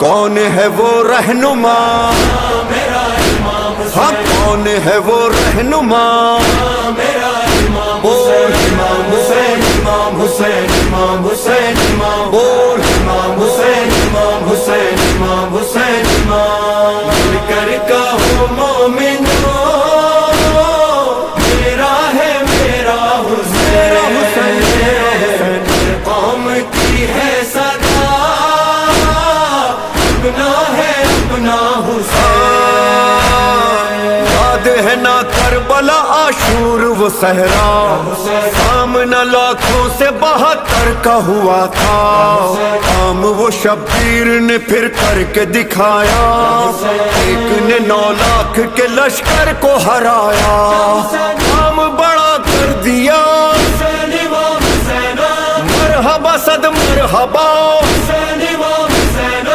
کون ہے وہ رہنما، ہاں کون ہے وہ رہنما، بول امام حسین، امام حسین، امام حسین، امام، بول امام حسین، امام حسین، امام حسین، امام مل کر کہو مومن میرا ہے میرا حسین، قوم کی ہے صدا اپنا ہے اپنا حسین، یاد ہے نا کربلا عاشور وہ صحرا، سامنا لاکھوں سے 72 کا ہوا تھا، کام وہ شبیر نے پھر کر کے دکھایا، ایک نے 9 لاکھ کے لشکر کو ہرایا، کام بڑا کر دیا، مرحبا صد مرحبا